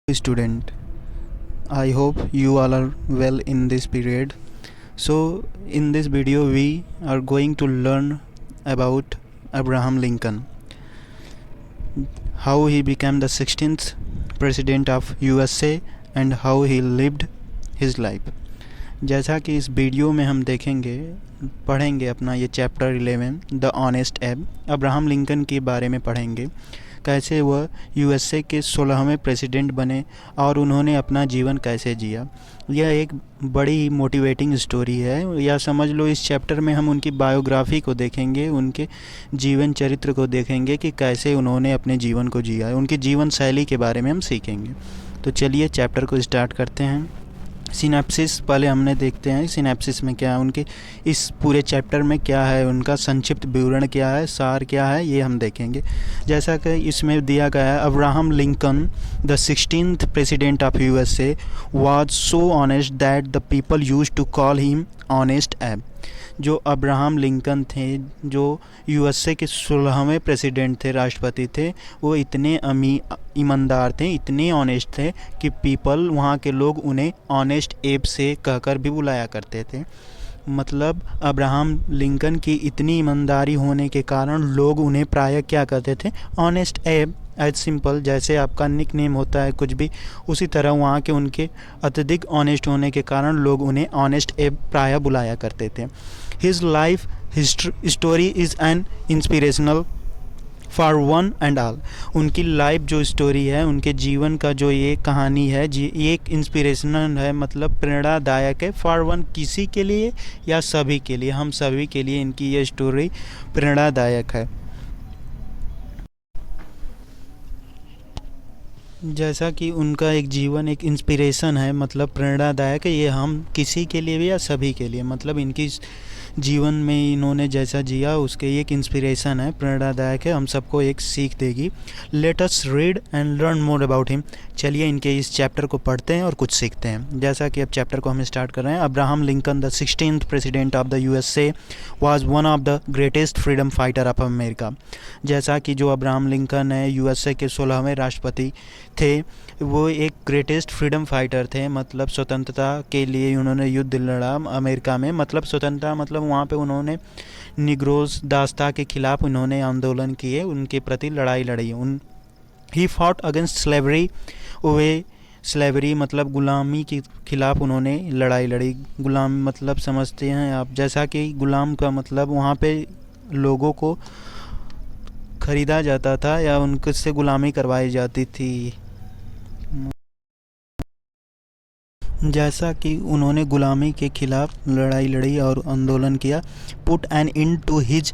Student, I hope you all are well in this period. So in this video we are going to learn about Abraham Lincoln, how he became the 16th president of USA and how he lived his life. जैसा कि इस video में हम देखेंगे, पढ़ेंगे अपना ये chapter 11 the honest एब, अब्राहम लिंकन के बारे में पढ़ेंगे, कैसे वह यूएसए के 16वें प्रेसिडेंट बने और उन्होंने अपना जीवन कैसे जिया। यह एक बड़ी मोटिवेटिंग स्टोरी है, या समझ लो इस चैप्टर में हम उनकी बायोग्राफी को देखेंगे, उनके जीवन चरित्र को देखेंगे कि कैसे उन्होंने अपने जीवन को जिया, उनकी जीवन शैली के बारे में हम सीखेंगे। तो चलिए चैप्टर को स्टार्ट करते हैं। सिनेप्सिस पहले हमने देखते हैं सिनेप्सिस में क्या है, उनके इस पूरे चैप्टर में क्या है, उनका संक्षिप्त विवरण क्या है, सार क्या है, ये हम देखेंगे। जैसा कि इसमें दिया गया है, Abraham Lincoln the 16th president of USA was so honest that the people used to call him honest Abe. जो अब्राहम लिंकन थे, जो यूएसए के 16वें प्रेसिडेंट थे, राष्ट्रपति थे, वो इतने ईमानदार थे, इतने ऑनेस्ट थे कि पीपल, वहाँ के लोग उन्हें ऑनेस्ट एब से कहकर भी बुलाया करते थे। मतलब अब्राहम लिंकन की इतनी ईमानदारी होने के कारण लोग उन्हें प्रायः क्या कहते थे, ऑनेस्ट एब। एज सिंपल जैसे आपका निक नेम होता है कुछ भी, उसी तरह वहाँ के उनके अत्यधिक ऑनेस्ट होने के कारण लोग उन्हें ऑनेस्ट एब प्रायः बुलाया करते थे। His life story is an inspirational for one and all. उनकी लाइफ जो स्टोरी है, उनके जीवन का जो ये कहानी है, ये एक इंस्पिरेशनल है, मतलब प्रेरणादायक है। फॉर वन किसी के लिए या सभी के लिए, हम सभी के लिए इनकी ये स्टोरी प्रेरणादायक है। जैसा कि उनका एक जीवन एक इंस्पिरेशन है, मतलब प्रेरणादायक है, ये हम किसी के लिए भी या सभी के लिए, मतलब इनकी जीवन में इन्होंने जैसा जिया उसके एक इंस्पिरेशन है, प्रेरणादायक है, हम सबको एक सीख देगी। Let us read and learn more about him. चलिए इनके इस चैप्टर को पढ़ते हैं और कुछ सीखते हैं। जैसा कि अब चैप्टर को हम स्टार्ट कर रहे हैं। Abraham Lincoln the 16th president of the USA was one of the greatest freedom fighter of America. जैसा कि जो अब्राहम लिंकन है, यूएसए के 16वें राष्ट्रपति थे, वो एक ग्रेटेस्ट फ्रीडम फाइटर थे, मतलब स्वतंत्रता के लिए उन्होंने युद्ध लड़ा अमेरिका में। मतलब स्वतंत्रता मतलब वहाँ पे उन्होंने निग्रोज दास्ता के खिलाफ उन्होंने आंदोलन किए, उनके प्रति लड़ाई लड़ी। He fought against slavery, way slavery मतलब गुलामी के खिलाफ उन्होंने लड़ाई लड़ी। गुलाम मतलब समझते हैं आप, जैसा कि गुलाम का मतलब वहाँ पे लोगों को ख़रीदा जाता था या उनसे गुलामी करवाई जाती थी। जैसा कि उन्होंने गुलामी के खिलाफ लड़ाई लड़ी और आंदोलन किया। Put an end to his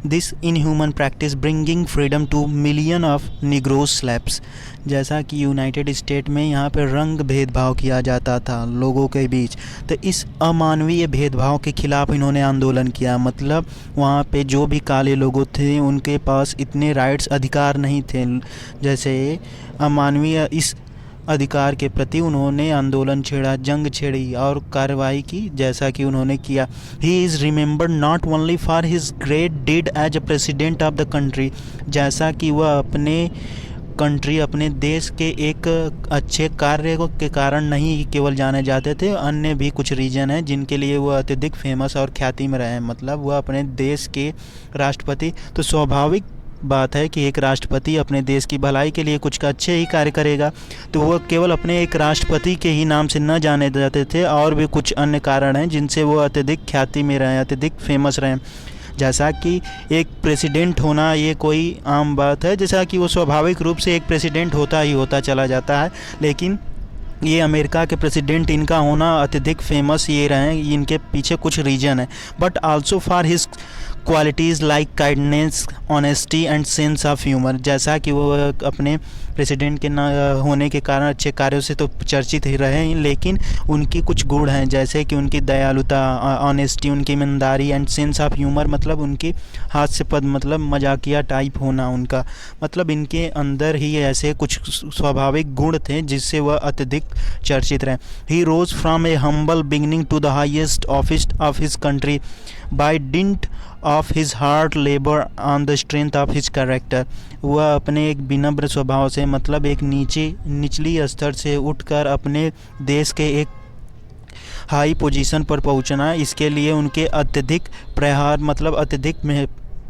this inhuman practice bringing freedom to million of negroes slaves. जैसा कि यूनाइटेड स्टेट में यहाँ पर रंग भेदभाव किया जाता था लोगों के बीच, तो इस अमानवीय भेदभाव के खिलाफ इन्होंने आंदोलन किया। मतलब वहाँ पे जो भी काले लोग थे उनके पास इतने राइट्स अधिकार नहीं थे, जैसे अमानवीय इस अधिकार के प्रति उन्होंने आंदोलन छेड़ा, जंग छेड़ी और कार्रवाई की, जैसा कि उन्होंने किया। He is remembered not only for his great deed as a president of the country. जैसा कि वह अपने कंट्री, अपने देश के एक अच्छे कार्य के कारण नहीं केवल जाने जाते थे, अन्य भी कुछ रीजन हैं जिनके लिए वह अत्यधिक फेमस और ख्याति में रहे हैं। मतलब वह अपने देश के राष्ट्रपति, तो स्वाभाविक बात है कि एक राष्ट्रपति अपने देश की भलाई के लिए कुछ का अच्छे ही कार्य करेगा, तो वह केवल अपने एक राष्ट्रपति के ही नाम से न जाने जाते थे, और भी कुछ अन्य कारण हैं जिनसे वो अत्यधिक ख्याति में रहे, अत्यधिक फेमस रहे। जैसा कि एक प्रेसिडेंट होना ये कोई आम बात है, जैसा कि वो स्वाभाविक रूप से एक प्रेसिडेंट होता ही होता चला जाता है, लेकिन ये अमेरिका के प्रेसिडेंट इनका होना अत्यधिक फेमस ये रहे, इनके पीछे कुछ रीजन है। But also for his qualities like kindness, honesty and sense of humour. जैसा कि वो अपने प्रेसिडेंट के होने के कारण अच्छे कार्यों से तो चर्चित ही रहे हैं, लेकिन उनकी कुछ गुण हैं, जैसे कि उनकी दयालुता, ऑनेस्टी, उनकी ईमानदारी एंड सेंस ऑफ ह्यूमर, मतलब उनकी हास्यपद मतलब मजाकिया टाइप होना उनका, मतलब इनके अंदर ही ऐसे कुछ स्वाभाविक गुण थे जिससे वह अत्यधिक चर्चित रहे। He rose from a humble beginning to the highest office of his country by dint of his hard labour on the strength of his character. वह अपने एक विनम्र स्वभाव से मतलब एक निचली स्तर से उठकर अपने देश के एक हाई पोजीशन पर पहुंचना, इसके लिए उनके अत्यधिक प्रहार मतलब अत्यधिक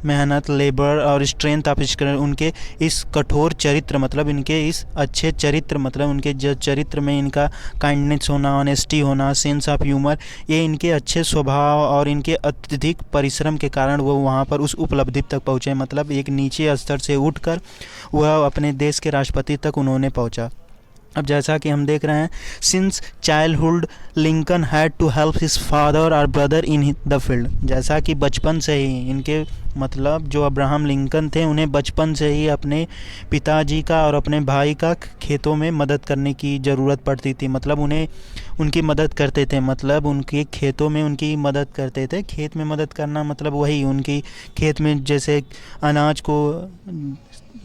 मेहनत, लेबर और स्ट्रेंथ ऑफ स्किल, उनके इस कठोर चरित्र मतलब इनके इस अच्छे चरित्र मतलब उनके जो चरित्र में इनका काइंडनेस होना, ऑनेस्टी होना, सेंस ऑफ ह्यूमर, ये इनके अच्छे स्वभाव और इनके अत्यधिक परिश्रम के कारण वो वहाँ पर उस उपलब्धि तक पहुँचे। मतलब एक नीचे स्तर से उठकर वह अपने देश के राष्ट्रपति तक उन्होंने पहुँचा। अब जैसा कि हम देख रहे हैं, since childhood Lincoln had to help his father और ब्रदर इन द फील्ड, जैसा कि बचपन से ही इनके मतलब जो अब्राहम लिंकन थे उन्हें बचपन से ही अपने पिताजी का और अपने भाई का खेतों में मदद करने की ज़रूरत पड़ती थी। मतलब उन्हें उनकी मदद करते थे, मतलब उनके खेतों में उनकी मदद करते थे। खेत में मदद करना मतलब वही उनकी खेत में जैसे अनाज को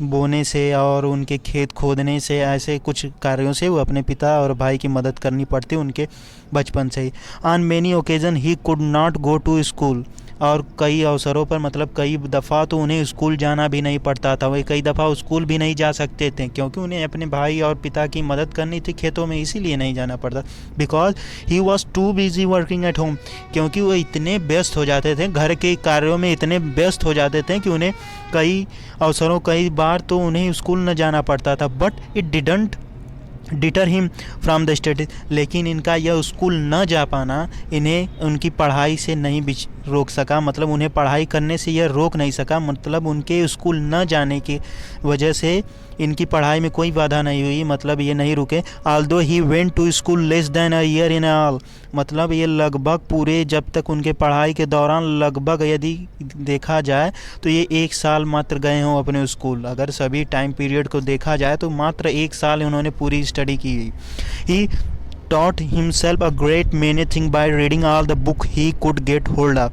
बोने से और उनके खेत खोदने से, ऐसे कुछ कार्यों से वो अपने पिता और भाई की मदद करनी पड़ती उनके बचपन से ही। On many occasion he could not go to school, और कई अवसरों पर मतलब कई दफ़ा तो उन्हें स्कूल जाना भी नहीं पड़ता था। वे कई दफ़ा स्कूल भी नहीं जा सकते थे क्योंकि उन्हें अपने भाई और पिता की मदद करनी थी खेतों में, इसीलिए नहीं जाना पड़ता। Because he was too busy working at home, क्योंकि वो इतने व्यस्त हो जाते थे, घर के कार्यों में इतने व्यस्त हो जाते थे कि उन्हें कई बार तो उन्हें स्कूल न जाना पड़ता था। But it didn't deter him from the studies, लेकिन इनका यह स्कूल न जा पाना इन्हें उनकी पढ़ाई से नहीं रोक सका। मतलब उन्हें पढ़ाई करने से यह रोक नहीं सका, मतलब उनके स्कूल न जाने की वजह से इनकी पढ़ाई में कोई बाधा नहीं हुई, मतलब ये नहीं रुके। Although he went to school less than a year in all, मतलब ये लगभग पूरे जब तक उनके पढ़ाई के दौरान लगभग यदि देखा जाए तो ये 1 साल मात्र गए हों अपने स्कूल। अगर सभी टाइम पीरियड को देखा जाए तो मात्र 1 साल उन्होंने पूरी स्टडी की। ही taught himself a great many things by reading all the book he could get hold of,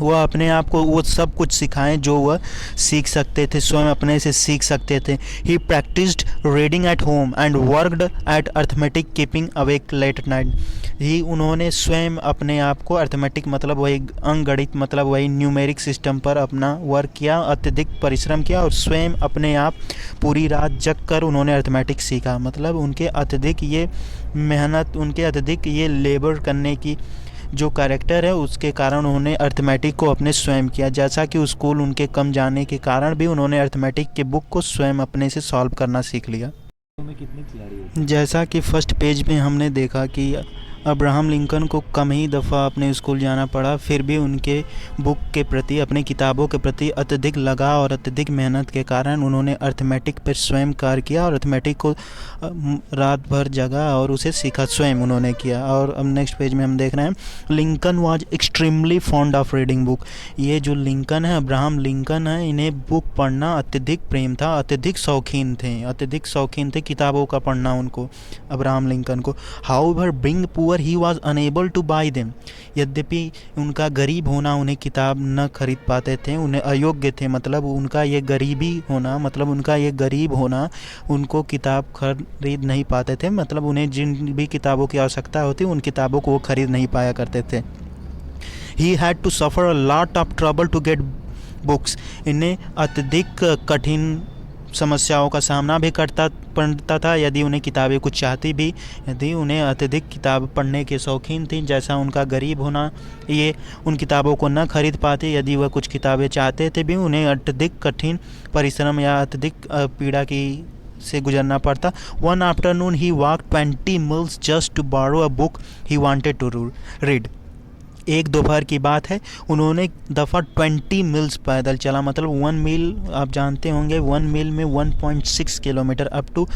वह अपने आप को वो सब कुछ सिखाएं जो वह सीख सकते थे, स्वयं अपने से सीख सकते थे। He practised reading at home and worked at arithmetic keeping awake late at night, he उन्होंने स्वयं अपने आप को अर्थमेटिक मतलब वही अंकगणित मतलब वही न्यूमेरिक सिस्टम पर अपना वर्क किया, अत्यधिक परिश्रम किया और स्वयं अपने आप पूरी रात जग कर उन्होंने अर्थमेटिक सीखा। मतलब उनके अत्यधिक ये मेहनत, उनके अत्यधिक ये लेबर करने की जो कैरेक्टर है उसके कारण उन्होंने अर्थमेटिक को अपने स्वयं किया। जैसा कि स्कूल उनके कम जाने के कारण भी उन्होंने अर्थमेटिक के बुक को स्वयं अपने से सॉल्व करना सीख लिया। जैसा कि फर्स्ट पेज में हमने देखा कि अब्राहम लिंकन को कम ही दफ़ा अपने स्कूल जाना पड़ा, फिर भी उनके बुक के प्रति, अपनी किताबों के प्रति अत्यधिक लगाव और अत्यधिक मेहनत के कारण उन्होंने अर्थमेटिक पर स्वयं कार्य किया और अर्थमेटिक को रात भर जगा और उसे सीखा स्वयं उन्होंने किया। और अब नेक्स्ट पेज में हम देख रहे हैं, Lincoln was extremely fond of reading book, ये जो लिंकन है, अब्राहम लिंकन है, इन्हें बुक पढ़ना अत्यधिक प्रेम था, अत्यधिक शौकीन थे किताबों का पढ़ना उनको, अब्राहम लिंकन को। However being poor he was unable two by them, यद्यपि उनका गरीब होना उन्हें किताब न खरीद पाते थे, उन्हें अयोग्य थे, मतलब उनका ये गरीबी होना, मतलब उनका ये गरीब होना उनको किताब खरीद नहीं पाते थे, मतलब उन्हें जिन भी किताबों की आवश्यकता होती उन किताबों को वो खरीद नहीं पाया करते थे। He had to suffer a lot of trouble to get books, इन्हें अत्यधिक कठिन समस्याओं का सामना भी करता पड़ता था यदि उन्हें किताबें कुछ चाहती भी, यदि उन्हें अत्यधिक किताब पढ़ने के शौकीन थी। जैसा उनका गरीब होना, ये उन किताबों को न खरीद पाते, यदि वह कुछ किताबें चाहते थे भी उन्हें अत्यधिक कठिन परिश्रम या अत्यधिक पीड़ा की से गुजरना पड़ता। One afternoon he walked 20 miles just to borrow a book he wanted to read, एक दोपहर की बात है, उन्होंने दफ़ा 20 मील्स पैदल चला, मतलब 1 मील आप जानते होंगे 1 मील में 1.6 किलोमीटर अप टू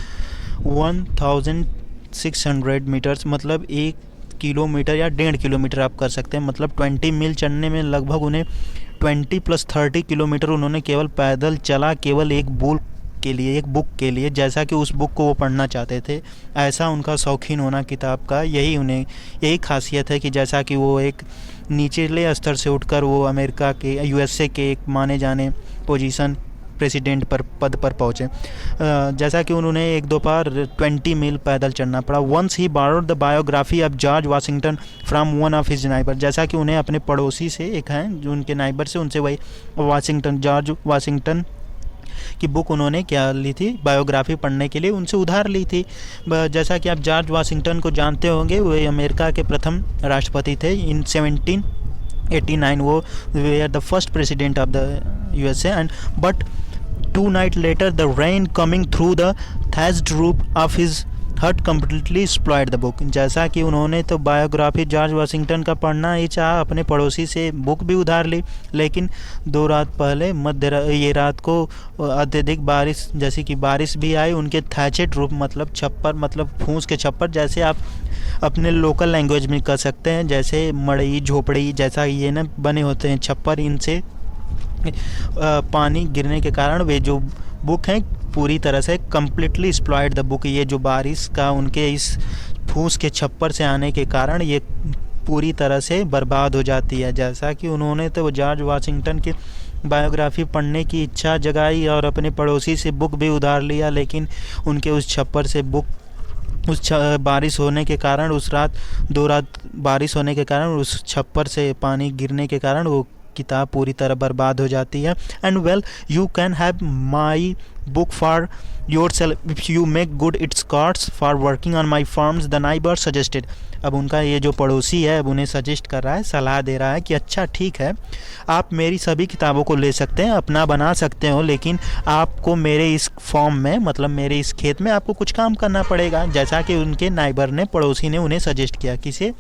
1600 मीटर्स, मतलब 1 किलोमीटर या 1.5 किलोमीटर आप कर सकते हैं। मतलब 20 मील चलने में लगभग उन्हें 20 + 30 किलोमीटर उन्होंने केवल पैदल चला, केवल एक बुक के लिए, जैसा कि उस बुक को वो पढ़ना चाहते थे। ऐसा उनका शौकीन होना किताब का, यही खासियत है कि जैसा कि वो एक निचले स्तर से उठकर वो अमेरिका के USA के एक माने जाने पोजीशन प्रेसिडेंट पद पर पहुँचे। जैसा कि उन्होंने एक दोपहर 20 मील पैदल चलना पड़ा। Once he borrowed the biography of George Washington from one of his neighbor, जैसा कि उन्हें अपने पड़ोसी से, एक हैं जो उनके नाइबर से, उनसे वही जॉर्ज वाशिंगटन कि बुक उन्होंने क्या ली थी, बायोग्राफी पढ़ने के लिए उनसे उधार ली थी। जैसा कि आप जॉर्ज वाशिंगटन को जानते होंगे, वे अमेरिका के प्रथम राष्ट्रपति थे। इन 1789 वो were the first president of the USA and but 2 nights later the rain coming through the thatched roof of his हट कम्प्लीटली स्पॉइल्ड द बुक। जैसा कि उन्होंने तो बायोग्राफी जॉर्ज वाशिंगटन का पढ़ना ही चाहा, अपने पड़ोसी से बुक भी उधार ली, लेकिन 2 रात पहले ये रात को अत्यधिक बारिश, जैसे कि बारिश भी आई, उनके थैचेड रूफ मतलब छप्पर, मतलब फूस के छप्पर, जैसे आप अपने लोकल लैंग्वेज में कह सकते हैं, जैसे मड़ई झोपड़ी जैसा ये ना बने होते हैं छप्पर, इनसे पानी गिरने के कारण वे जो बुक हैं पूरी तरह से कम्प्लीटली स्पॉइल्ड द बुक। ये जो बारिश का उनके इस फूस के छप्पर से आने के कारण ये पूरी तरह से बर्बाद हो जाती है। जैसा कि उन्होंने तो जॉर्ज वाशिंगटन की बायोग्राफी पढ़ने की इच्छा जगाई और अपने पड़ोसी से बुक भी उधार लिया, लेकिन उनके उस छप्पर से बुक बारिश होने के कारण, उस रात 2 रात बारिश होने के कारण उस छप्पर से पानी गिरने के कारण वो किताब पूरी तरह बर्बाद हो जाती है। And well you can have my book for your self if you make good it's cards for working on my forms the neighbour suggested. अब उनका ये जो पड़ोसी है अब उन्हें सजेस्ट कर रहा है, सलाह दे रहा है कि अच्छा ठीक है, आप मेरी सभी किताबों को ले सकते हैं, अपना बना सकते हो, लेकिन आपको मेरे इस फॉर्म में, मतलब मेरे इस खेत में आपको कुछ काम करना पड़ेगा। जैसा कि उनके नाइबर ने, पड़ोसी ने उन्हें सजेस्ट किया, किसे,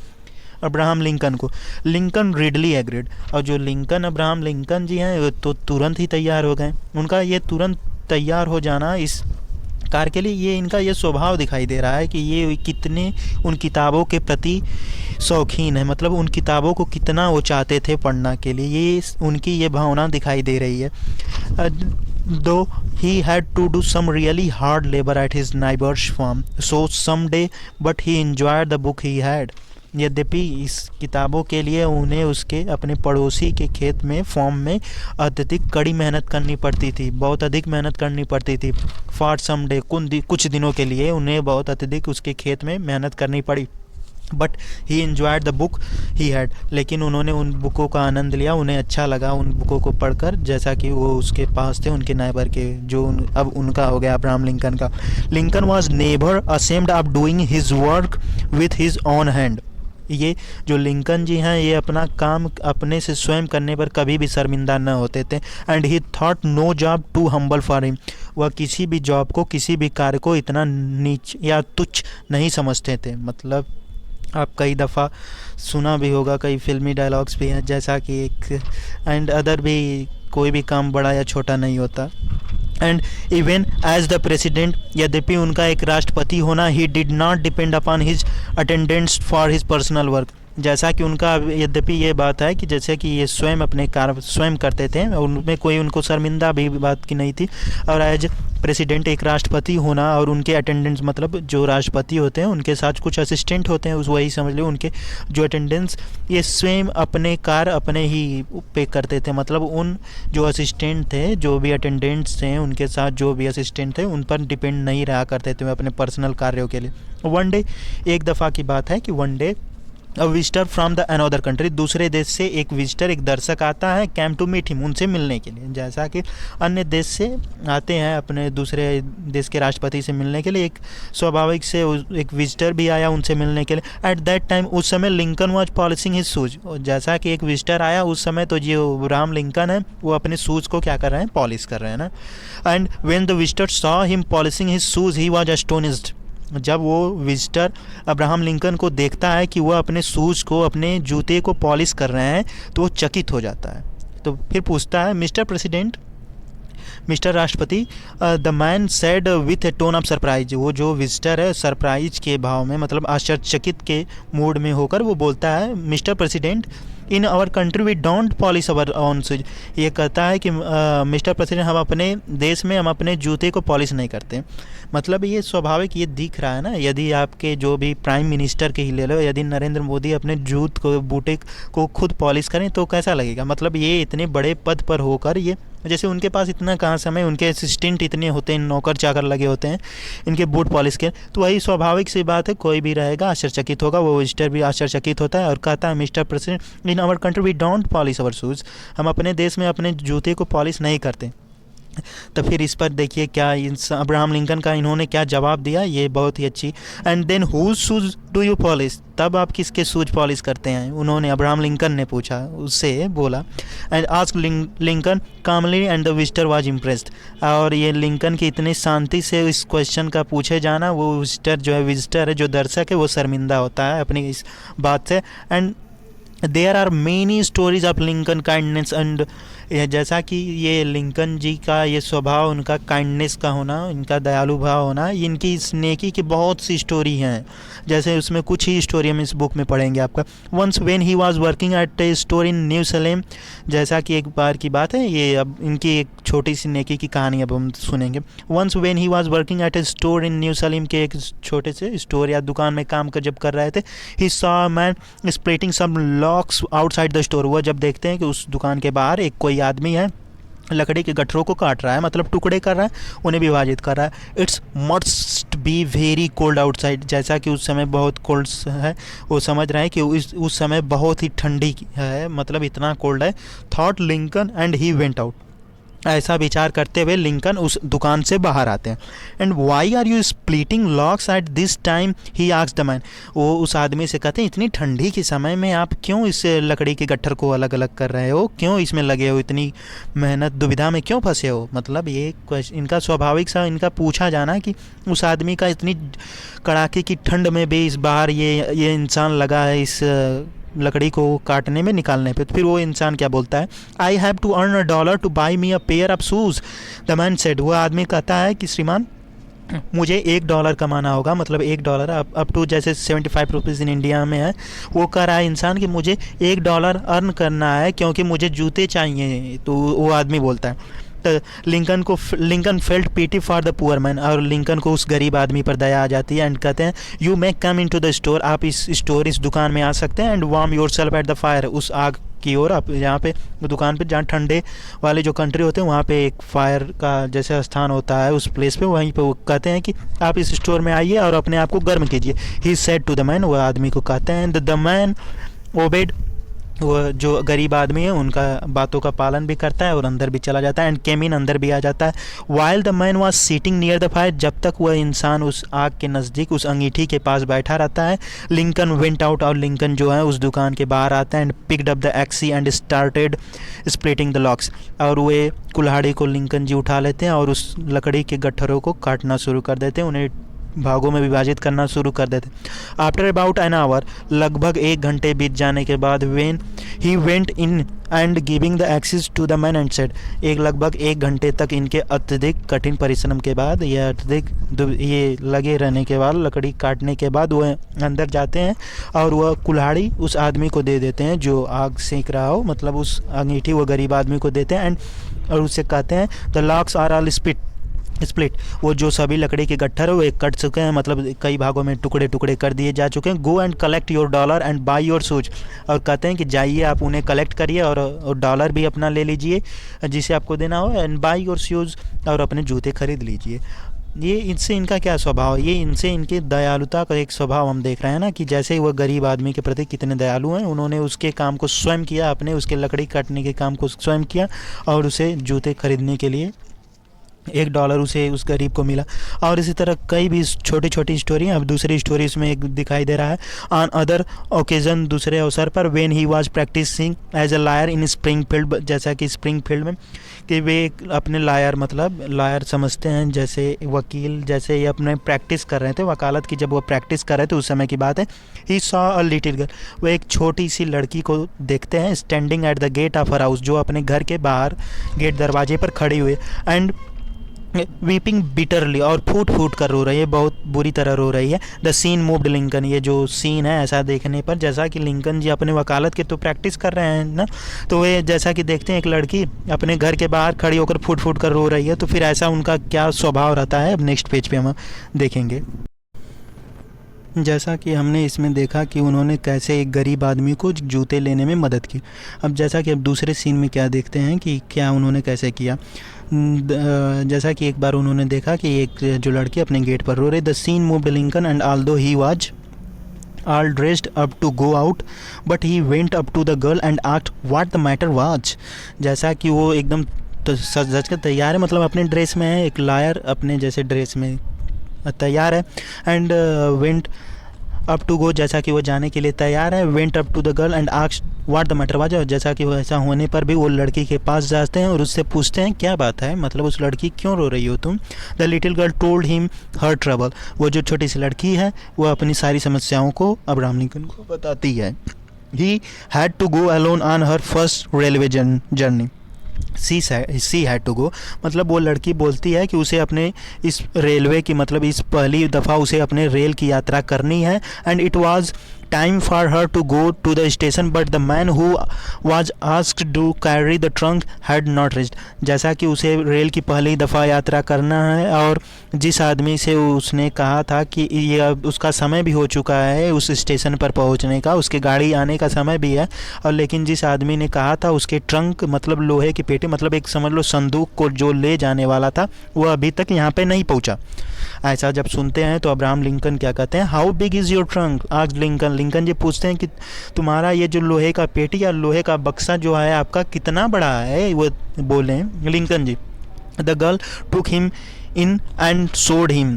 अब्राहम लिंकन को। Lincoln readily agreed. और जो लिंकन, अब्राहम लिंकन जी हैं, तो तुरंत ही तैयार हो गए। उनका ये तुरंत तैयार हो जाना इस कार्य के लिए, ये इनका ये स्वभाव दिखाई दे रहा है कि ये कितने उन किताबों के प्रति शौकीन है, मतलब उन किताबों को कितना वो चाहते थे पढ़ना के लिए, ये उनकी ये भावना दिखाई दे रही है। Though he had to do some really hard labour at his neighbours farm so some day but he enjoyed the book he had. यद्यपि इस किताबों के लिए उन्हें उसके अपने पड़ोसी के खेत में, फॉर्म में अत्यधिक कड़ी मेहनत करनी पड़ती थी, बहुत अधिक मेहनत करनी पड़ती थी। फॉर सम डे, कुछ दिनों के लिए उन्हें बहुत अत्यधिक उसके खेत में मेहनत करनी पड़ी। But he enjoyed the book he had, लेकिन उन्होंने उन बुकों का आनंद लिया, उन्हें अच्छा लगा उन बुकों को पढ़कर, जैसा कि वो उसके पास थे, उनके नाइबर के, जो अब उनका हो गया अब्राहम लिंकन का। Lincoln was never ashamed of doing his work with his on hand. ये जो लिंकन जी हैं, ये अपना काम अपने से स्वयं करने पर कभी भी शर्मिंदा न होते थे। And he thought no job too humble for him. वह किसी भी जॉब को, किसी भी कार्य को इतना नीच या तुच्छ नहीं समझते थे। मतलब आप कई दफ़ा सुना भी होगा, कई फिल्मी डायलॉग्स भी हैं, जैसा कि एक एंड अदर भी, कोई भी काम बड़ा या छोटा नहीं होता। And even as the president, यद्यपि उनका एक राष्ट्रपति होना, he did not depend upon his attendants for his personal work. जैसा कि उनका, यद्यपि ये बात है कि जैसे कि ये स्वयं अपने कार्य स्वयं करते थे, उनमें कोई उनको शर्मिंदा भी बात की नहीं थी। और एज प्रेसिडेंट, एक राष्ट्रपति होना, और उनके अटेंडेंस, मतलब जो राष्ट्रपति होते हैं उनके साथ कुछ असिस्टेंट होते हैं, उस वही समझ लो उनके जो अटेंडेंस, ये स्वयं अपने कार्य अपने ही पे करते थे। मतलब उन जो असिस्टेंट थे, जो भी अटेंडेंट्स थे, उनके साथ जो भी असिस्टेंट थे, उन पर डिपेंड नहीं रहा करते थे अपने पर्सनल कार्यों के लिए। वन डे, एक दफ़ा की बात है कि one day a visitor from the another country, दूसरे देश से एक विजिटर, एक दर्शक आता है, कैम टू मीट हिम, उनसे मिलने के लिए। जैसा कि अन्य देश से आते हैं अपने दूसरे देश के राष्ट्रपति से मिलने के लिए, एक स्वाभाविक से एक विजिटर भी आया उनसे मिलने के लिए। एट दैट टाइम, उस समय Lincoln was polishing his shoes. जैसा कि एक विजिटर आया उस समय, तो जो अब्राहम लिंकन है वो अपने शूज को क्या कर रहे हैं, पॉलिश कर रहे हैं ना। And when the visitor saw him polishing his shoes he was astonished. जब वो विजिटर अब्राहम लिंकन को देखता है कि वह अपने शूज़ को, अपने जूते को पॉलिश कर रहे हैं, तो वो चकित हो जाता है। तो फिर पूछता है, मिस्टर प्रेसिडेंट, मिस्टर राष्ट्रपति, the man said with A tone of surprise. वो जो विजिटर है सरप्राइज के भाव में, मतलब आश्चर्यचकित के मूड में होकर वो बोलता है, mister president, in our country we don't polish our on shoes. ये कहता है कि मिस्टर प्रेसिडेंट, हम अपने देश में हम अपने जूते को पॉलिश नहीं करते। मतलब ये स्वाभाविक ये दिख रहा है ना, यदि आपके जो भी प्राइम मिनिस्टर के ही ले लो, यदि नरेंद्र मोदी अपने जूत को, बूटे को खुद पॉलिश करें तो कैसा लगेगा। मतलब ये इतने बड़े पद पर होकर, ये जैसे उनके पास इतना कहाँ समय, उनके असिस्टेंट इतने होते हैं, नौकर चाकर लगे होते हैं इनके बूट पॉलिश के, तो वही स्वाभाविक सी बात है, कोई भी रहेगा आश्चर्यचकित होगा। वो विजिटर भी आश्चर्यचकित होता है और कहता है, mister president, in our country we don't polish our shoes. हम अपने देश में अपने जूते को पॉलिश नहीं करते। तो फिर इस पर देखिए क्या अब्राहम लिंकन का इन्होंने क्या जवाब दिया, ये बहुत ही अच्छी। And then whose shoes do you polish, तब आप किसके शूज पॉलिश करते हैं, उन्होंने अब्राहम लिंकन ने पूछा, उससे बोला। And ask Lincoln calmly and the visitor was impressed, और ये लिंकन की इतनी शांति से इस क्वेश्चन का पूछे जाना, वो विजिटर है जो दर्शक है, वो शर्मिंदा होता है अपनी इस बात से। And there are many stories of Lincoln kindness and, जैसा कि ये लिंकन जी का ये स्वभाव, उनका काइंडनेस का होना, इनका दयालु भाव होना, इनकी इस नेकी की बहुत सी स्टोरी हैं। जैसे उसमें कुछ ही स्टोरी हम इस बुक में पढ़ेंगे आपका। Once when he was working at a store in New Salem, जैसा कि एक बार की बात है, ये अब इनकी एक छोटी सी नेकी की कहानी अब हम सुनेंगे। Once when he was working at a store in New Salem, के एक छोटे से स्टोर या दुकान में काम कर जब कर रहे थे, he saw a man splitting some logs outside the store. वह जब देखते हैं कि उस दुकान के बाहर एक कोई आदमी है, लकड़ी के गट्ठरों को काट रहा है, मतलब टुकड़े कर रहा है, उन्हें विभाजित कर रहा है। It's must be very cold outside, जैसा कि उस समय बहुत कोल्ड है, वो समझ रहे हैं कि उस समय बहुत ही ठंडी है, मतलब इतना कोल्ड है। Thought Lincoln and he went out, ऐसा विचार करते हुए लिंकन उस दुकान से बाहर आते हैं। And why are you splitting logs at this time, he asked the man, वो उस आदमी से कहते हैं इतनी ठंडी के समय में आप क्यों इस लकड़ी के गट्ठर को अलग अलग कर रहे हो, क्यों इसमें लगे हो, इतनी मेहनत दुविधा में क्यों फंसे हो। मतलब ये इनका स्वाभाविक सा इनका पूछा जाना कि उस आदमी का इतनी कड़ाके की ठंड में भी इस बाहर ये इंसान लगा है इस लकड़ी को काटने में, निकालने पे। तो फिर वो इंसान क्या बोलता है, I have to earn $1 to buy me a pair of shoes, the man said. वो आदमी कहता है कि श्रीमान मुझे $1 कमाना होगा, मतलब $1 अप टू जैसे 75 रुपीज़ इन इंडिया में है। वो कह रहा है इंसान कि मुझे $1 अर्न करना है क्योंकि मुझे जूते चाहिए। तो वो आदमी बोलता है, तो Lincoln felt PT for the poor man, और लिंकन को उस गरीब आदमी पर दया आ जाती है। एंड कहते हैं you may come in to the store, आप इस दुकान में आ सकते हैं। And warm your self at the fire, उस आग की ओर, आप यहाँ पे दुकान पे जहाँ ठंडे वाले जो कंट्री होते हैं वहाँ पे एक फायर का जैसे स्थान होता है, उस प्लेस पे वहीं पे वो कहते हैं कि आप इस स्टोर में आइए और अपने आप को गर्म कीजिए। He said to the man, वो आदमी को कहते हैं। द मैन ओबेड, वो जो गरीब आदमी है उनका बातों का पालन भी करता है और अंदर भी चला जाता है। एंड केम इन, अंदर भी आ जाता है। While the man was sitting near the fire, जब तक वह इंसान उस आग के नज़दीक उस अंगीठी के पास बैठा रहता है। लिंकन वेंट आउट, और लिंकन जो है उस दुकान के बाहर आता है। And picked up the axe and started splitting the logs, और वे कुल्हाड़ी को लिंकन जी उठा लेते हैं और उस लकड़ी के गट्ठरों को काटना शुरू कर देते हैं, उन्हें भागों में विभाजित करना शुरू कर देते। आफ्टर अबाउट एन आवर, लगभग 1 घंटे बीत जाने के बाद, when he went in and giving the axes to the man and said, लगभग 1 घंटे तक इनके अत्यधिक कठिन परिश्रम के बाद, या ये लगे रहने के बाद, लकड़ी काटने के बाद, वह अंदर जाते हैं और वह कुल्हाड़ी उस आदमी को दे देते हैं जो आग सेक रहा हो, मतलब उस अंगीठी वो गरीब आदमी को देते हैं। एंड और उससे कहते हैं the logs are all split, वो जो सभी लकड़ी के गट्ठर है वो कट चुके हैं, मतलब कई भागों में टुकड़े टुकड़े कर दिए जा चुके हैं। Go and collect your $1 and by your shoes, और कहते हैं कि जाइए आप उन्हें कलेक्ट करिए और डॉलर भी अपना ले लीजिए जिसे आपको देना हो, एंड बाई योर शूज़, और अपने जूते खरीद लीजिए। ये इनसे इनका क्या स्वभाव है, ये इनसे इनके दयालुता का एक स्वभाव हम देख रहे हैं ना, कि जैसे वह गरीब आदमी के प्रति कितने दयालु हैं, उन्होंने उसके काम को स्वयं किया, अपने उसके लकड़ी काटने के काम को स्वयं किया और उसे जूते खरीदने के लिए $1 उसे उस गरीब को मिला। और इसी तरह कई भी छोटी छोटी स्टोरी। अब दूसरी स्टोरी इसमें एक दिखाई दे रहा है। ऑन अदर ओकेजन, दूसरे अवसर पर, when he was practising as a lawyer in Springfield, जैसा कि स्प्रिंगफील्ड में, कि वे अपने लायर, मतलब लायर समझते हैं जैसे वकील, जैसे ये अपने प्रैक्टिस कर रहे थे वकालत की, जब वो प्रैक्टिस कर रहे थे उस समय की बात है। He saw a little girl, वो एक छोटी सी लड़की को देखते हैं, standing at the gate of her house, जो अपने घर के बाहर गेट दरवाजे पर खड़ी हुई, एंड वीपिंग बिटरली, और फूट फूट कर रो रही है, बहुत बुरी तरह रो रही है। द सीन मूव्ड लिंकन, ये जो सीन है ऐसा देखने पर, जैसा कि लिंकन जी अपने वकालत के तो प्रैक्टिस कर रहे हैं ना, तो वे जैसा कि देखते हैं एक लड़की अपने घर के बाहर खड़ी होकर फूट फूट कर रो रही है, तो फिर ऐसा उनका क्या स्वभाव रहता है अब नेक्स्ट पेज पे हम देखेंगे। जैसा कि हमने इसमें देखा कि उन्होंने कैसे एक गरीब आदमी को जूते लेने में मदद की। अब जैसा कि अब दूसरे सीन में क्या देखते हैं कि क्या उन्होंने कैसे किया। जैसा कि एक बार उन्होंने देखा कि एक जो लड़की अपने गेट पर रो रही। The scene moved Lincoln and although he was all dressed up to go out, but he went up to the girl and asked what the matter was। जैसा कि वो एकदम तो सज धज कर तैयार है, मतलब अपने ड्रेस में है, एक लायर अपने जैसे ड्रेस में तैयार है। And went up to go, जैसा कि वो जाने के लिए तैयार है। Went up to the girl and asked what the matter was, जैसा कि वो ऐसा होने पर भी वो लड़की के पास जाते हैं और उससे पूछते हैं क्या बात है, मतलब उस लड़की क्यों रो रही हो तुम। The little girl told him her trouble, वो जो छोटी सी लड़की है वो अपनी सारी समस्याओं को अब्राहम लिंकन को बताती है। He had to go alone on her first railway journey, she had to go, मतलब वो लड़की बोलती है कि उसे अपने इस रेलवे की, मतलब इस पहली दफ़ा उसे अपने रेल की यात्रा करनी है। And it was time for her to go to the station but the man who was asked to carry the trunk had not reached, जैसा कि उसे रेल की पहली दफ़ा यात्रा करना है और जिस आदमी से उसने कहा था कि ये अब उसका समय भी हो चुका है उस स्टेशन पर पहुंचने का, उसके गाड़ी आने का समय भी है, और लेकिन जिस आदमी ने कहा था उसके ट्रंक मतलब लोहे की पेटी, मतलब एक समझ लो संदूक को जो ले जाने वाला था, वो अभी तक यहाँ पे नहीं पहुँचा। ऐसा जब सुनते हैं तो अब्राहम लिंकन क्या कहते हैं, how big is your trunk, आज लिंकन जी पूछते हैं कि तुम्हारा ये जो लोहे का पेटी या लोहे का बक्सा जो है आपका कितना बड़ा है। वो बोले Lincoln ji, the girl took him in and showed him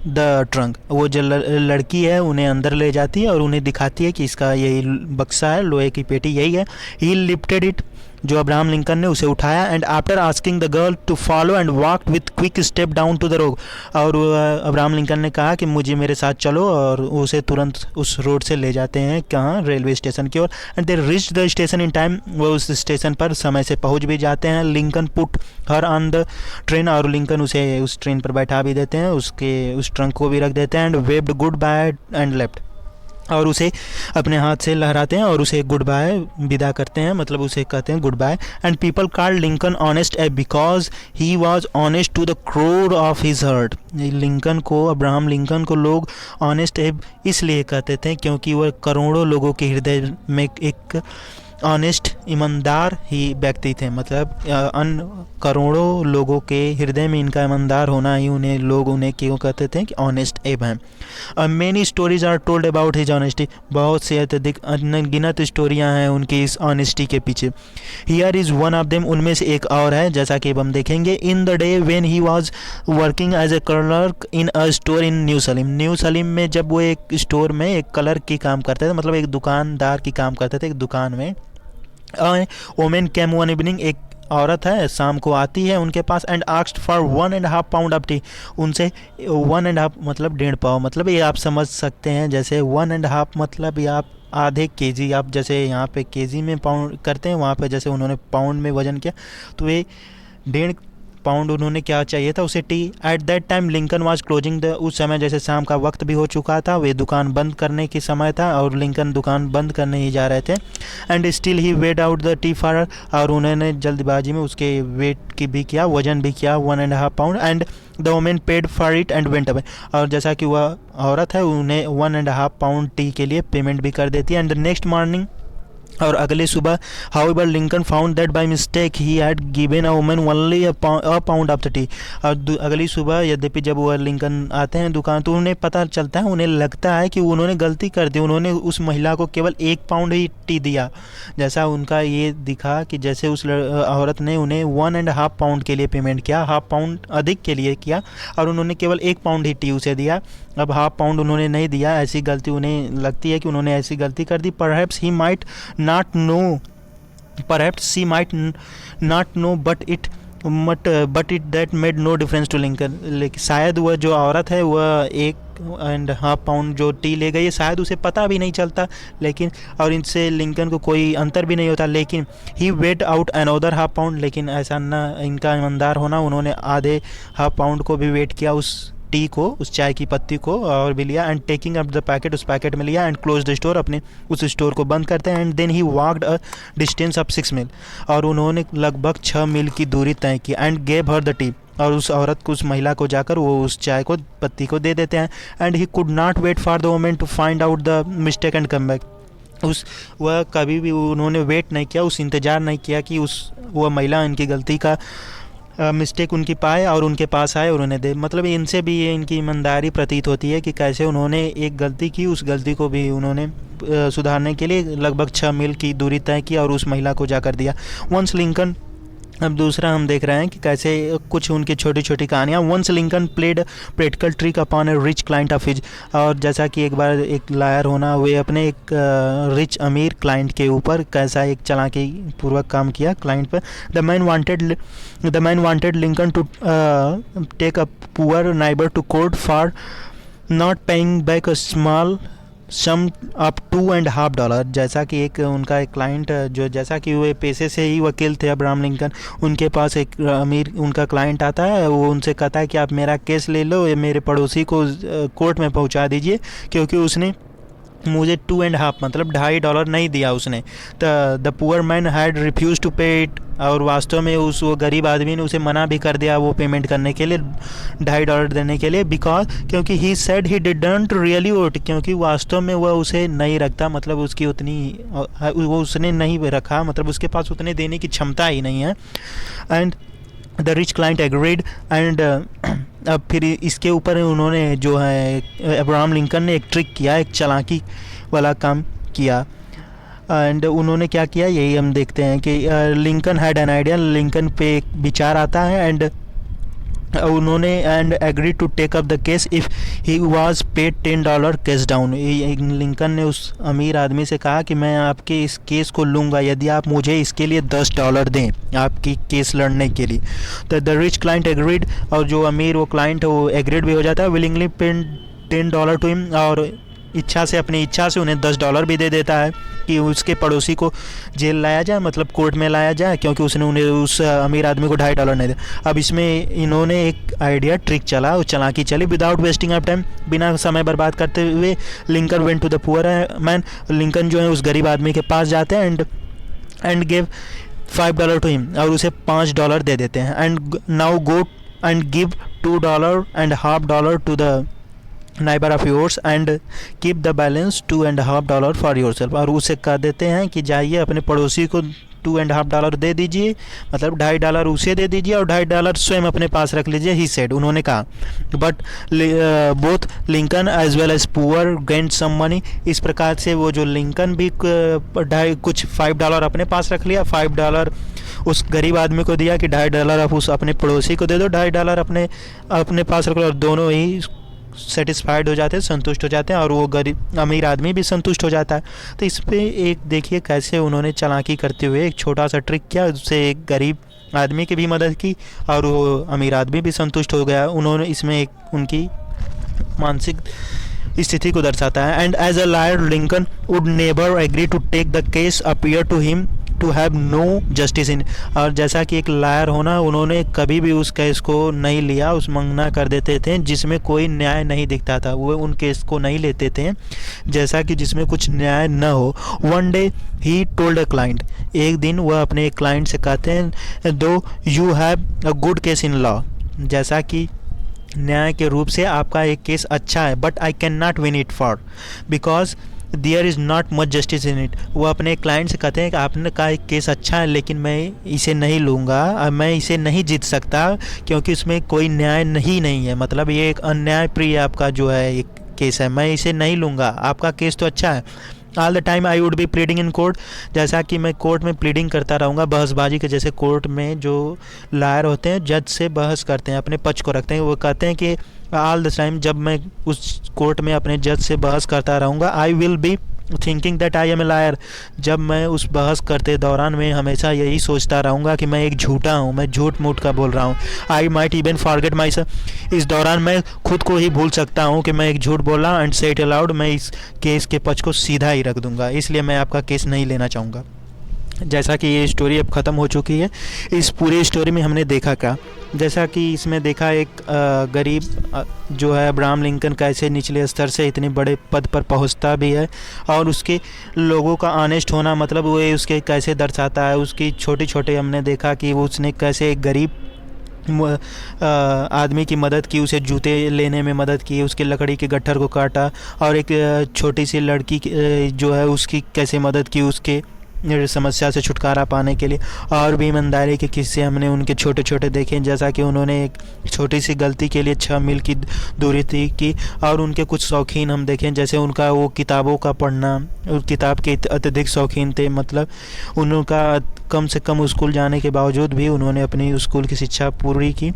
the trunk, वो जो लड़की है उन्हें अंदर ले जाती है और उन्हें दिखाती है कि इसका यही बक्सा है, लोहे की पेटी यही है। ही लिफ्टेड इट, जो अब्राहम लिंकन ने उसे उठाया। And after asking the girl to follow and walk with quick step down to the road, और अब्राहम लिंकन ने कहा कि मुझे मेरे साथ चलो, और उसे तुरंत उस रोड से ले जाते हैं कहाँ, रेलवे स्टेशन की ओर। And they reach the station in time, वो उस स्टेशन पर समय से पहुँच भी जाते हैं। Lincoln put her on the train, और लिंकन उसे उस ट्रेन पर बैठा भी देते हैं, उसके उस ट्रंक को भी रख देते हैं। And waved good bye and left, और उसे अपने हाथ से लहराते हैं और उसे गुड बाय विदा करते हैं, मतलब उसे कहते हैं good bye. And people called Lincoln honest Abe because he was honest to the core of his heart, Lincoln को, अब्राहम लिंकन को लोग ऑनेस्ट एब इसलिए कहते थे क्योंकि वह करोड़ों लोगों के हृदय में एक ऑनेस्ट ईमानदार ही व्यक्ति थे, मतलब करोड़ों लोगों के हृदय में इनका ईमानदार होना ही उन्हें क्यों कहते थे कि ऑनेस्ट एब हैं। Many stories are told about his honesty, बहुत से अत्यधिक अनगिनत स्टोरियां हैं उनकी इस ऑनेस्टी के पीछे। Here is one of them, उनमें से एक और है जैसा कि अब हम देखेंगे। In the day when he was working as a clerk in a store in New Salem में जब वो एक स्टोर में एक क्लर्क की काम करते थे, मतलब एक दुकानदार की काम करते थे एक दुकान में। वोमेन कैम वन इवनिंग, एक औरत है शाम को आती है उनके पास। And asked for 1.5 pound of tea, उनसे 1.5 मतलब 1.5 पाव, मतलब ये आप समझ सकते हैं जैसे 1.5 मतलब ये आप आधे केजी, आप जैसे यहाँ पे केजी में पाउंड करते हैं, वहाँ पे जैसे उन्होंने पाउंड में वजन किया, तो ये 1.5 पाउंड उन्होंने क्या चाहिए था उसे T. At that time Lincoln was closing the, उस समय जैसे शाम का वक्त भी हो चुका था, वे दुकान बंद करने की समय था और लिंकन दुकान बंद करने ही जा रहे थे। And still he weighed out the tea for, और उन्होंने जल्दबाजी में उसके वेट की भी किया, वजन भी किया 1.5 pound. And the women paid for it and went away, और जैसा कि वह औरत है उन्हें 1.5 पाउंड टी के लिए पेमेंट भी कर देती है। एंड द नेक्स्ट मॉर्निंग, और अगले सुबह, however Lincoln found that by mistake he had given a woman only a pound of the tea, और अगली सुबह यद्यपि जब वह लिंकन आते हैं दुकान तो उन्हें पता चलता है, उन्हें लगता है कि उन्होंने गलती कर दी, उन्होंने उस महिला को केवल 1 पाउंड ही टी दिया। जैसा उनका ये दिखा कि जैसे उस औरत ने उन्हें 1.5 पाउंड के लिए पेमेंट किया, हाफ पाउंड अधिक के लिए किया, और उन्होंने केवल 1 पाउंड ही टी उसे दिया, अब हाफ पाउंड उन्होंने नहीं दिया। ऐसी गलती उन्हें लगती है कि उन्होंने ऐसी गलती कर दी। Perhaps he might not know, perhaps she might not know, but it that made no difference to Lincoln, लेकिन शायद वह जो औरत है वह 1.5 पाउंड जो टी ले गई है शायद उसे पता भी नहीं चलता, लेकिन और इनसे लिंकन को कोई अंतर भी नहीं होता। लेकिन he weighed out another half pound, लेकिन ऐसा ना, इनका ईमानदार होना, उन्होंने आधे हाफ पाउंड को भी वेट किया उस टी को, उस चाय की पत्ती को, और भी लिया। And taking up the packet, उस पैकेट में लिया। एंड क्लोज द स्टोर, अपने उस स्टोर को बंद करते हैं। And then he walked a distance of 6 मील, और उन्होंने लगभग 6 मील की दूरी तय की। And gave her the tea, और उस औरत को, उस महिला को जाकर वो उस चाय को, पत्ती को दे देते हैं। And he could not wait for the women to find out the mistake and come back, वह कभी भी उन्होंने वेट नहीं किया, उस इंतज़ार नहीं किया कि वह महिला इनकी गलती का मिस्टेक उनकी पाए और उनके पास आए और उन्हें दे। मतलब इनसे भी ये इनकी ईमानदारी प्रतीत होती है कि कैसे उन्होंने एक गलती की, उस गलती को भी उन्होंने सुधारने के लिए लगभग 6 मील की दूरी तय की और उस महिला को जाकर दिया। वंस लिंकन अब दूसरा हम देख रहे हैं कि कैसे कुछ उनकी छोटी छोटी कहानियाँ। Once Lincoln played practical trick upon a rich client of his, और जैसा कि एक बार एक लायर होना वे अपने एक रिच अमीर क्लाइंट के ऊपर कैसा एक चालाकी पूर्वक काम किया क्लाइंट पर। The man wanted Lincoln to take a poor neighbour to court for not paying back a small sum of $2.5। जैसा कि एक उनका एक क्लाइंट जो, जैसा कि वे पेशे से ही वकील थे अब्राहम लिंकन, उनके पास एक अमीर उनका क्लाइंट आता है, वो उनसे कहता है कि आप मेरा केस ले लो, ये मेरे पड़ोसी को कोर्ट में पहुंचा दीजिए, क्योंकि उसने मुझे $2.5 मतलब $2.5 नहीं दिया उसने। The poor man had refuse to pay it, और वास्तव में वो गरीब आदमी ने उसे मना भी कर दिया वो पेमेंट करने के लिए, $2.5 देने के लिए, बिकॉज क्योंकि he said he didn't really vote, क्योंकि वास्तव में वह उसे नहीं रखता, मतलब उसकी उतनी वो उसने नहीं रखा, मतलब उसके पास उतने देने की क्षमता ही नहीं है। And the rich client agreed and अब फिर इसके ऊपर उन्होंने जो है अब्राहम लिंकन ने एक ट्रिक किया, एक चालाकी वाला काम किया। एंड उन्होंने क्या किया यही हम देखते हैं कि Lincoln had an idea, Lincoln पे एक विचार आता है, एंड उन्होंने and agree to take up the case if he was paid $10 cash down. Lincoln ने उस अमीर आदमी से कहा कि मैं आपके इस केस को लूँगा यदि आप मुझे इसके लिए $10 दें आपकी केस लड़ने के लिए। तो द रिच क्लाइंट एग्रीड, और जो अमीर वो क्लाइंट वो एग्रीड भी हो जाता है, विलिंगली पेड $10 टू हिम, और इच्छा से अपनी इच्छा से उन्हें $10 भी दे देता है कि उसके पड़ोसी को जेल लाया जाए, मतलब कोर्ट में लाया जाए, क्योंकि उसने उन्हें उस अमीर आदमी को $2.5 नहीं दिया। अब इसमें इन्होंने एक आइडिया ट्रिक चला, वो चालाकी चली, विदाउट वेस्टिंग ऑफ टाइम, बिना समय बर्बाद करते हुए Lincoln went to the poor man, Lincoln जो है उस गरीब आदमी के पास जाते हैं एंड गिव $5 टू हिम, और उसे $5 दे देते हैं, and now go and give $2.5 to the neighbour of yours and keep the balance $2.5 for your self, और उसे कह देते हैं कि जाइए अपने पड़ोसी को $2.5 दे दीजिए, मतलब $2.5 उसे दे दीजिए और $2.5 स्वयं अपने पास रख लीजिए, ही सेड, उन्होंने कहा। But both Lincoln as well as poor gained some money, इस प्रकार से वो जो लिंकन भी कुछ $5 अपने पास रख लिया, $5 उस गरीब आदमी को दिया कि $2.5 आप उस अपने पड़ोसी को दे दो, $2.5 अपने पास रख लो, और दोनों ही सेटिस्फाइड हो जाते हैं, संतुष्ट हो जाते हैं, और वो गरीब अमीर आदमी भी संतुष्ट हो जाता है। तो इस पे एक देखिए कैसे उन्होंने चालाकी करते हुए एक छोटा सा ट्रिक किया, उससे एक गरीब आदमी की भी मदद की और वो अमीर आदमी भी संतुष्ट हो गया। उन्होंने इसमें एक उनकी मानसिक स्थिति को दर्शाता है। And as a lawyer Lincoln would never agree to take the case appear to him to have no justice in, और जैसा कि एक लायर होना, उन्होंने कभी भी उस केस को नहीं लिया, उस मना कर देते थे जिसमें कोई न्याय नहीं दिखता था, वो उन केस को नहीं लेते थे जैसा कि जिसमें कुछ न्याय न हो। One day he told a client, एक दिन वह अपने एक क्लाइंट से कहते हैं, दो you have a good case in law, जैसा कि न्याय के रूप से आपका एक केस अच्छा है, but I can not win it for because there is not much justice in it. वो अपने क्लाइंट से कहते हैं कि आपने कहा एक केस अच्छा है, लेकिन मैं इसे नहीं लूँगा, मैं इसे नहीं जीत सकता क्योंकि इसमें कोई न्याय नहीं है, मतलब ये एक अन्यायप्रिय आपका जो है एक केस है, मैं इसे नहीं लूँगा, आपका केस तो अच्छा है। All the time I would be pleading in court, जैसा कि मैं कोर्ट में प्लीडिंग करता रहूँगा, बहसबाजी के जैसे कोर्ट में जो लायर होते हैं जज से बहस करते हैं, अपने पक्ष को रखते हैं, वो कहते हैं कि ऑल द टाइम जब मैं उस कोर्ट में अपने जज से बहस करता रहूँगा, I will be thinking that I am a lawyer, जब मैं उस बहस करते दौरान मैं हमेशा यही सोचता रहूँगा कि मैं एक झूठा हूँ, मैं झूठ मूठ का बोल रहा हूँ। I might even forget my self, इस दौरान मैं खुद को ही भूल सकता हूँ कि मैं एक झूठ बोल रहा हूँ। एंड से इट अलाउड, मैं इस केस के पक्ष को सीधा ही रख दूँगा, इसलिए मैं आपका केस नहीं लेना चाहूँगा। जैसा कि ये स्टोरी अब ख़त्म हो चुकी है, इस पूरी स्टोरी में हमने देखा क्या, जैसा कि इसमें देखा एक गरीब जो है अब्राहम लिंकन कैसे निचले स्तर से इतने बड़े पद पर पहुंचता भी है, और उसके लोगों का ऑनेस्ट होना, मतलब वो उसके कैसे दर्शाता है, उसकी छोटे छोटे हमने देखा कि वो उसने कैसे एक गरीब आदमी की मदद की, उसे जूते लेने में मदद की, उसके लकड़ी के गट्ठर को काटा, और एक छोटी सी लड़की जो है उसकी कैसे मदद की, उसके समस्या से छुटकारा पाने के लिए। और भी ईमानदारी के किस्से हमने उनके छोटे छोटे देखे, जैसा कि उन्होंने एक छोटी सी गलती के लिए 6 मील की दूरी तय की। और उनके कुछ शौकीन हम देखें, जैसे उनका वो किताबों का पढ़ना, उस किताब के अत्यधिक शौकीन थे। मतलब उनका कम से कम स्कूल जाने के बावजूद भी उन्होंने अपनी स्कूल की शिक्षा पूरी की।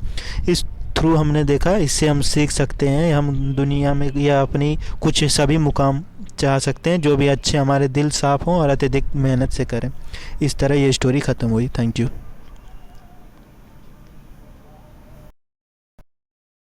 इस थ्रू हमने देखा, इससे हम सीख सकते हैं हम दुनिया में या अपनी कुछ सभी मुकाम चाह सकते हैं जो भी अच्छे, हमारे दिल साफ़ हों और अत्यधिक मेहनत से करें। इस तरह ये स्टोरी ख़त्म हुई। Thank you.